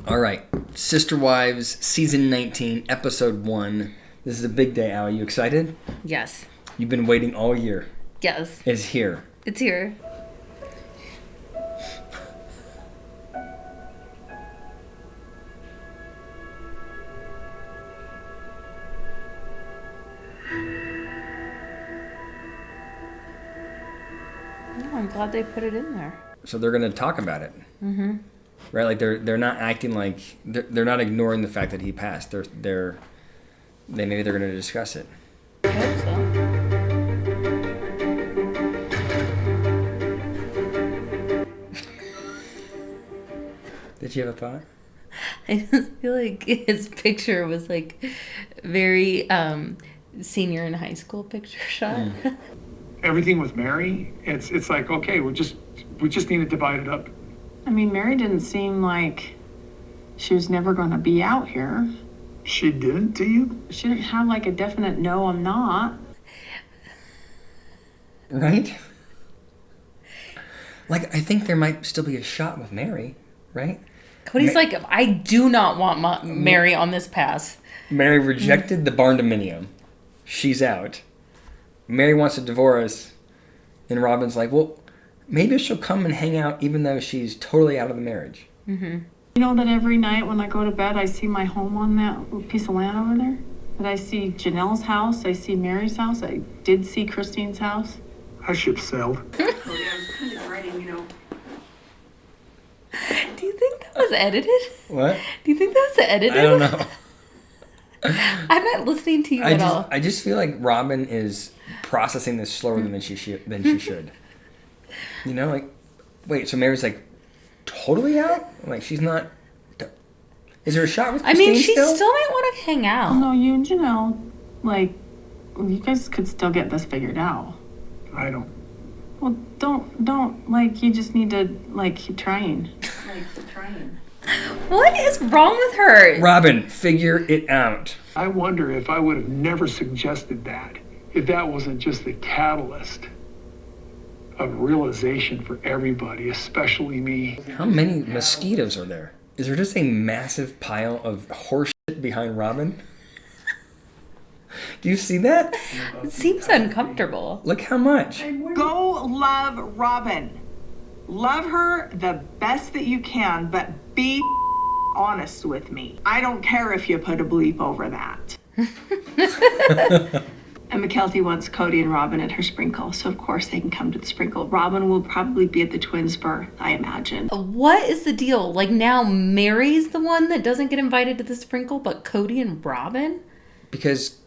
All right, Sister Wives, Season 19, Episode 1. This is a big day, Al. Are you excited? Yes. You've been waiting all year. Yes. It's here. It's here. Oh, I'm glad they put it in there. So they're going to talk about it. Mm-hmm. Right? Like they're not acting like they're not ignoring the fact that he passed. Maybe they're going to discuss it. I hope so. Did you have a thought? I just feel like his picture was like very senior in high school picture shot. Mm. Everything with Meri, it's like, okay, we just need to divide it up. I mean, Meri didn't seem like she was never going to be out here. She didn't to you? She didn't have like a definite no, I'm not. Right? Like, I think there might still be a shot with Meri, right? Cody's like, I do not want Meri on this pass. Meri rejected the barn dominium. She's out. Meri wants a divorce. And Robyn's like, well, maybe she'll come and hang out even though she's totally out of the marriage. Mm-hmm. You know that every night when I go to bed, I see my home on that piece of land over there? That I see Janelle's house, I see Mary's house, I did see Christine's house. I ship sailed. I was kind of writing, you know. Do you think that was edited? What? Do you think that was edited? I don't know. I'm not listening to you at all. I just feel like Robyn is processing this slower than she should. You know, like, wait, so Mary's like totally out? Like, she's not. Is there a shot with Christine she still? still might want to hang out. No, you and Janelle, like, you guys could still get this figured out. I don't. Well, don't, like, you just need to, like, keep trying. Keep trying. What is wrong with her? Robyn, figure it out. I wonder if I would have never suggested that, if that wasn't just the catalyst of realization for everybody, especially me. How many mosquitoes are there? Is there just a massive pile of horse shit behind Robyn? Do you see that? It seems uncomfortable. Look how much. Go love Robyn. Love her the best that you can, but be honest with me. I don't care if you put a bleep over that. And Mykelti wants Kody and Robyn at her sprinkle, so of course they can come to the sprinkle. Robyn will probably be at the twins' birth, I imagine. What is the deal? Like, now Mary's the one that doesn't get invited to the sprinkle, but Kody and Robyn? Because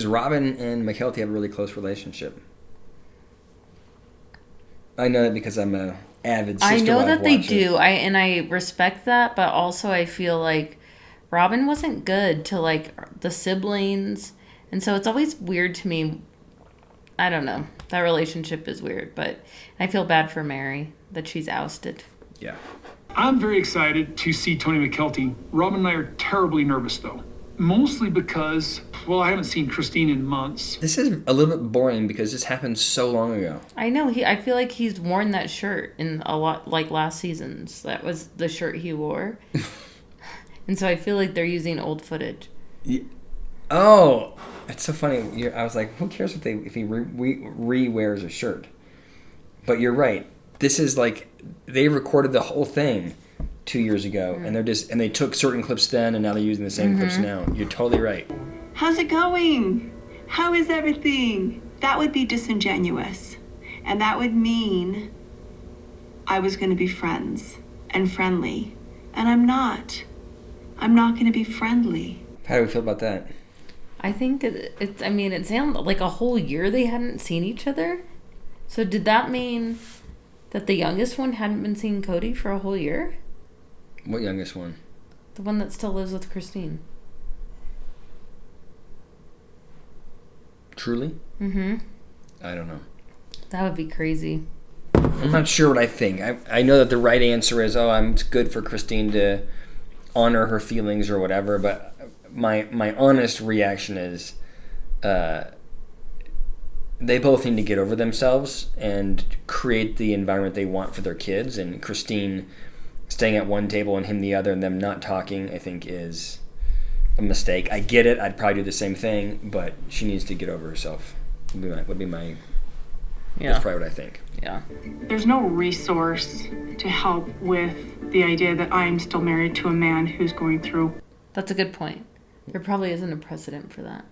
Robyn and Mykelti have a really close relationship. I know that because I'm a avid Sister I know Wife that they watcher. do. I respect that, but also I feel like Robyn wasn't good to like the siblings, and so it's always weird to me. I don't know. That relationship is weird, but I feel bad for Meri that she's ousted. Yeah. I'm very excited to see Tony Mykelti. Robyn and I are terribly nervous, though. Mostly because, well, I haven't seen Christine in months. This is a little bit boring because this happened so long ago. I know. I feel like he's worn that shirt in a lot, like last season's. That was the shirt he wore. And so I feel like they're using old footage. Yeah. Oh, it's so funny. I was like, who cares if he re-wears a shirt? But you're right. This is like, they recorded the whole thing 2 years ago, and they took certain clips then, and now they're using the same clips now. You're totally right. How's it going? How is everything? That would be disingenuous. And that would mean I was going to be friends and friendly. And I'm not. I'm not going to be friendly. How do we feel about that? I think it sounded like a whole year they hadn't seen each other. So did that mean that the youngest one hadn't been seeing Kody for a whole year? What youngest one? The one that still lives with Christine. Truly? Mm-hmm. I don't know. That would be crazy. I'm not sure what I think. I know that the right answer is, it's good for Christine to honor her feelings or whatever, but my honest reaction is they both need to get over themselves and create the environment they want for their kids, and Christine staying at one table and him the other and them not talking, I think is a mistake. I get it. I'd probably do the same thing, but she needs to get over herself. Would be my that's probably what I think. Yeah. There's no resource to help with the idea that I'm still married to a man who's going through. That's a good point. There probably isn't a precedent for that.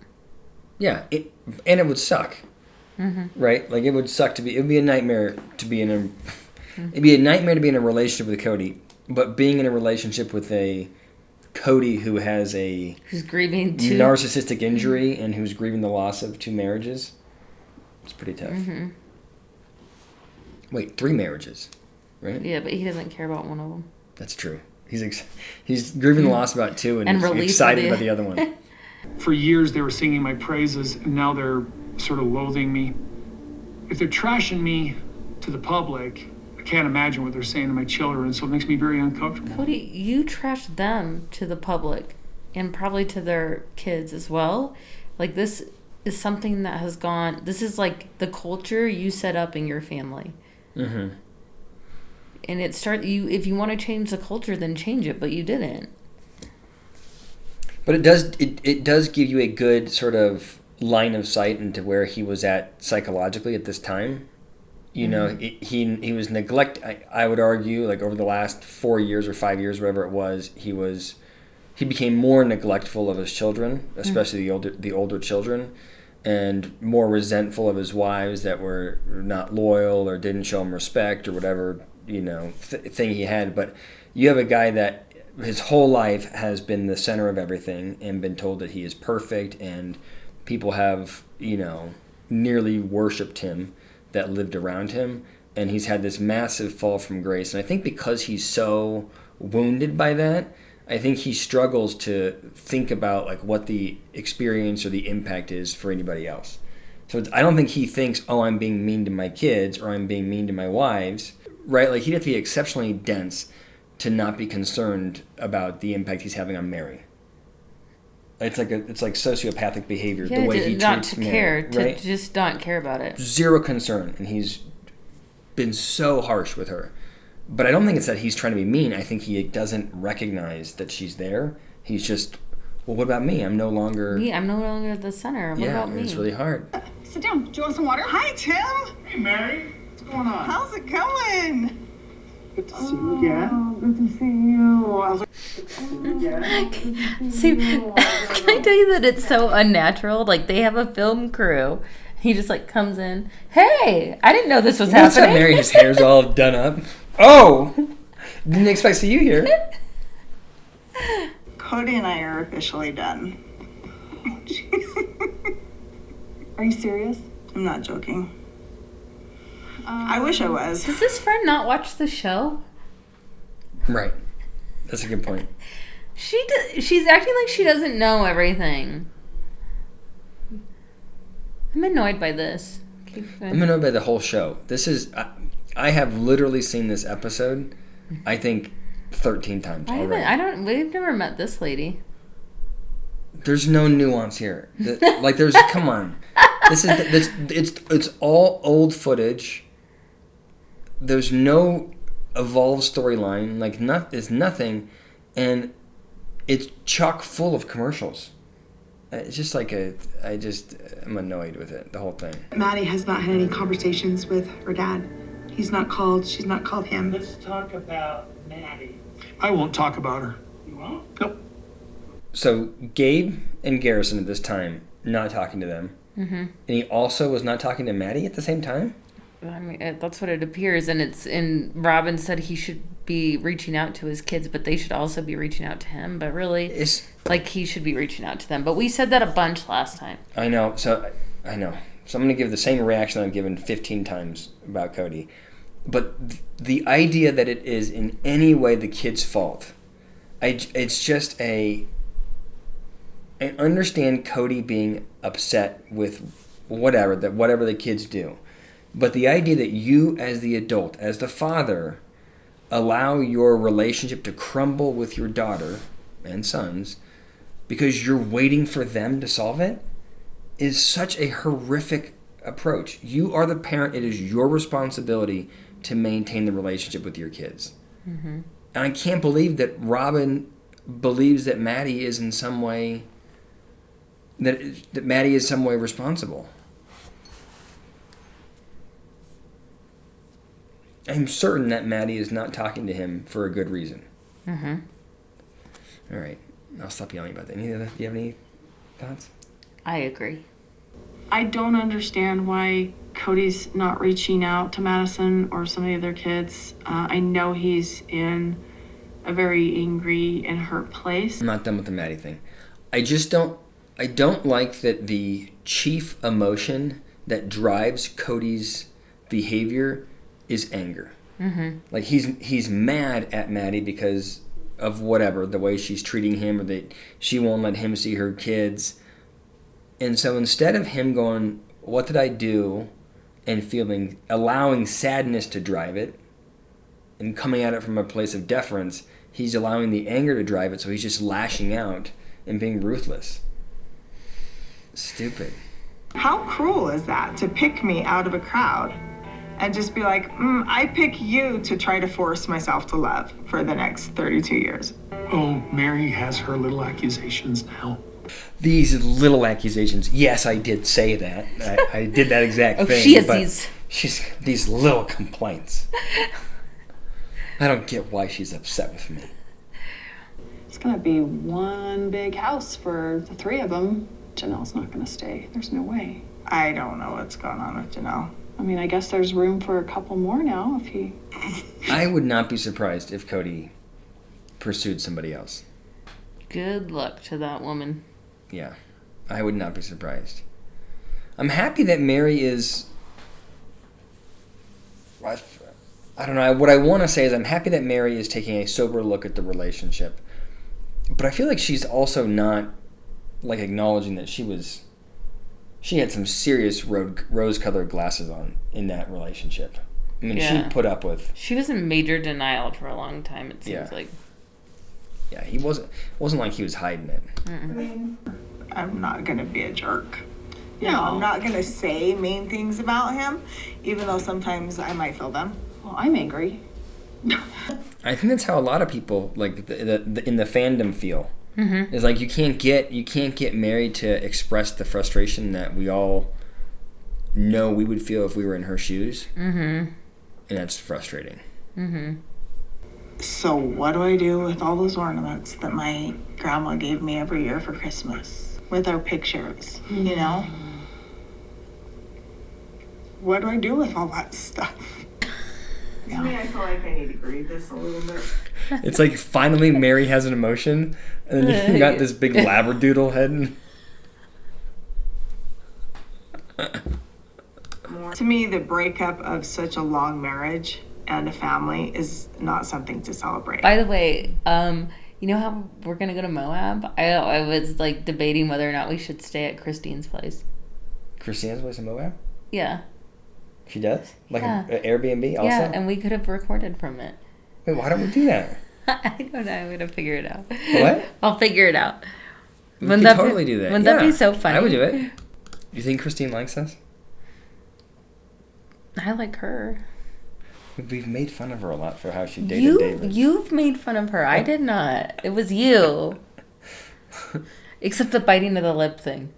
Yeah, and it would suck, right? Like it would suck to be. It would be a nightmare to be in a. It'd be a nightmare to be in a relationship with Kody, but being in a relationship with a Kody who has who's grieving too narcissistic injury and who's grieving the loss of 2 marriages, it's pretty tough. Wait, 3 marriages, right? Yeah, but he doesn't care about one of them. That's true. He's grieving the loss about 2 and he's excited about the other one. For years, they were singing my praises, and now they're sort of loathing me. If they're trashing me to the public, I can't imagine what they're saying to my children, so it makes me very uncomfortable. Kody, you trashed them to the public and probably to their kids as well. Like, this is something that has gone... This is like the culture you set up in your family. And if you want to change the culture, then change it, but you didn't. But it does give you a good sort of line of sight into where he was at psychologically at this time. You know, he was I would argue, like over the last 4 years or 5 years, whatever it was, he became more neglectful of his children, especially the older children, and more resentful of his wives that were not loyal or didn't show him respect or whatever, thing he had. But you have a guy that his whole life has been the center of everything and been told that he is perfect, and people have, nearly worshipped him that lived around him, and he's had this massive fall from grace. And I think because he's so wounded by that, I think he struggles to think about like what the experience or the impact is for anybody else. So I don't think he thinks, oh, I'm being mean to my kids or I'm being mean to my wives, right? Like he'd have to be exceptionally dense to not be concerned about the impact he's having on Meri. It's like sociopathic behavior, the way he treats Meri, right? To just not care about it. Zero concern, and he's been so harsh with her. But I don't think it's that he's trying to be mean. I think he doesn't recognize that she's there. He's just, well, what about me? I'm no longer the center. What about me? It's really hard. Sit down. Do you want some water? Hi, Tim. Hey, Meri. What's going on? How's it going? Good to see you again. Good to see you. How's it? See, can I tell you that it's so unnatural? Like, they have a film crew. He just, like, comes in. Hey, I didn't know this was What's happening. up, Meri? His hair's all done up. Oh! Didn't expect to see you here. Kody and I are officially done. Oh, jeez. Are you serious? I'm not joking. I wish I was. Does this friend not watch the show? Right. That's a good point. She's acting like she doesn't know everything. I'm annoyed by this. I'm annoyed by the whole show. This is... I have literally seen this episode, I think, 13 times already. We've never met this lady. There's no nuance here. Like, there's... Come on. It's all old footage. There's no evolved storyline. Like, it's nothing. And it's chock full of commercials. It's just like I'm annoyed with it, the whole thing. Maddie has not had any conversations with her dad. She's not called him. Let's talk about Maddie. I won't talk about her. You won't? Nope. So Gabe and Garrison at this time, not talking to them. Mm-hmm. And he also was not talking to Maddie at the same time? I mean, that's what it appears. And Robyn said he should be reaching out to his kids, but they should also be reaching out to him. But really, he should be reaching out to them. But we said that a bunch last time. I know. So I'm going to give the same reaction I've given 15 times about Kody. But the idea that it is in any way the kid's fault, it's just I understand Kody being upset with whatever the kids do. But the idea that you as the adult, as the father, allow your relationship to crumble with your daughter and sons because you're waiting for them to solve it is such a horrific approach. You are the parent. It is your responsibility to maintain the relationship with your kids. Mm-hmm. And I can't believe that Robyn believes that Maddie is in some way, that Maddie is some way responsible. I'm certain that Maddie is not talking to him for a good reason. Mm-hmm. All right. I'll stop yelling about that. Do you have any thoughts? I agree. I don't understand why Kody's not reaching out to Madison or some of the other kids. I know he's in a very angry and hurt place. I'm not done with the Maddie thing. I don't like that the chief emotion that drives Kody's behavior is anger. Mm-hmm. Like he's mad at Maddie because of whatever, the way she's treating him, or that she won't let him see her kids. And so instead of him going, what did I do, and allowing sadness to drive it, and coming at it from a place of deference, he's allowing the anger to drive it, so he's just lashing out and being ruthless. Stupid. How cruel is that, to pick me out of a crowd and just be like, I pick you to try to force myself to love for the next 32 years. Oh, Meri has her little accusations now. These little accusations. Yes, I did say that. I did that exact thing. She has these little complaints. I don't get why she's upset with me. It's gonna be one big house for the three of them. Janelle's not gonna stay. There's no way. I don't know what's going on with Janelle. I mean, I guess there's room for a couple more now if he... I would not be surprised if Kody pursued somebody else. Good luck to that woman. Yeah, I would not be surprised. I'm happy that Meri is... I don't know. What I want to say is I'm happy that Meri is taking a sober look at the relationship. But I feel like she's also not acknowledging that she had some serious rose-colored glasses on in that relationship. I mean, Yeah. she put up with... She was in major denial for a long time, it seems like. Yeah, he wasn't like he was hiding it. I mean, I'm not gonna be a jerk. No. No, I'm not gonna say mean things about him, even though sometimes I might feel them. Well, I'm angry. I think that's how a lot of people in the fandom feel. Mm-hmm. It's like you can't get Meri to express the frustration that we all know we would feel if we were in her shoes. Mm-hmm. And that's frustrating. Mm-hmm. So what do I do with all those ornaments that my grandma gave me every year for Christmas? With our pictures, you know? What do I do with all that stuff? To me, I feel like I need to grieve this a little bit. It's like finally Meri has an emotion, and then you got this big labradoodle head. To me, the breakup of such a long marriage and a family is not something to celebrate. By the way, you know how we're going to go to Moab? I was debating whether or not we should stay at Christine's place. Christine's place in Moab? Yeah. She does? Yeah. An Airbnb also? Yeah, and we could have recorded from it. Wait, why don't we do that? I don't know. I'm going to figure it out. What? I'll figure it out. We could totally do that. Wouldn't that be so funny? I would do it. You think Christine likes us? I like her. We've made fun of her a lot for how she dated David. You've made fun of her. I did not. It was you. Except the biting of the lip thing.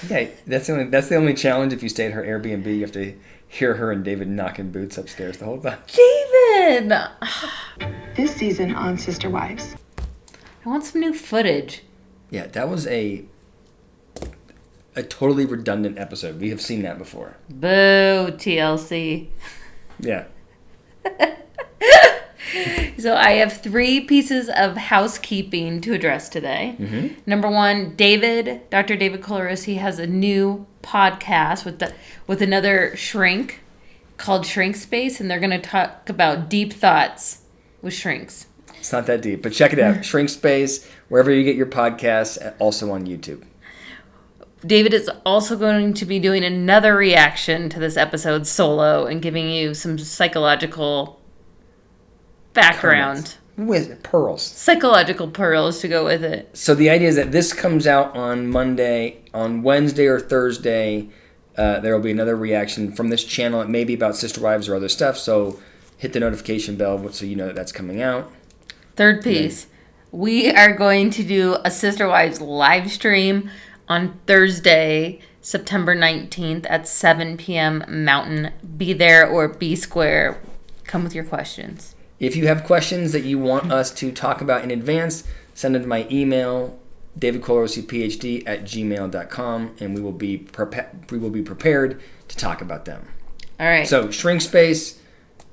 Yeah, that's the only challenge. If you stay at her Airbnb, you have to hear her and David knocking boots upstairs the whole time. David! This season on Sister Wives. I want some new footage. Yeah, that was a totally redundant episode. We have seen that before. Boo, TLC. Yeah. So I have 3 pieces of housekeeping to address today. Mm-hmm. Number 1, Dr. David Colarossi has a new podcast with another shrink called Shrink Space, and they're going to talk about deep thoughts with shrinks. It's not that deep, but check it out. Shrink Space, wherever you get your podcasts, also on YouTube. David is also going to be doing another reaction to this episode solo and giving you some psychological background. With pearls. Psychological pearls to go with it. So the idea is that this comes out on Monday. On Wednesday or Thursday, there will be another reaction from this channel. It may be about Sister Wives or other stuff, so hit the notification bell so you know that that's coming out. Third piece. We are going to do a Sister Wives live stream on Thursday, September 19th at 7 p.m. Mountain. Be there or be square. Come with your questions. If you have questions that you want us to talk about in advance, send them to my email, DavidColarossiPhD @gmail.com, and we will be prepared to talk about them. All right. So shrink space,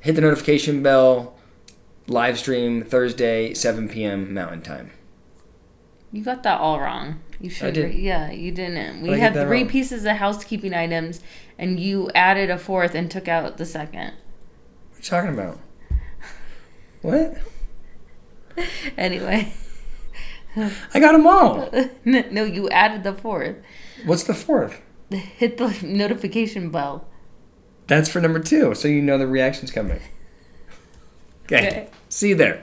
hit the notification bell, live stream Thursday, 7 p.m. Mountain Time. You got that all wrong. You should. I did. Yeah, you didn't. We Did I had get that 3 wrong? pieces of housekeeping items, and you added a 4th and took out the 2nd. What are you talking about? What? Anyway. I got them all. No, you added the 4th. What's the 4th? Hit the notification bell. That's for number 2, so you know the reaction's coming. Okay. See you there.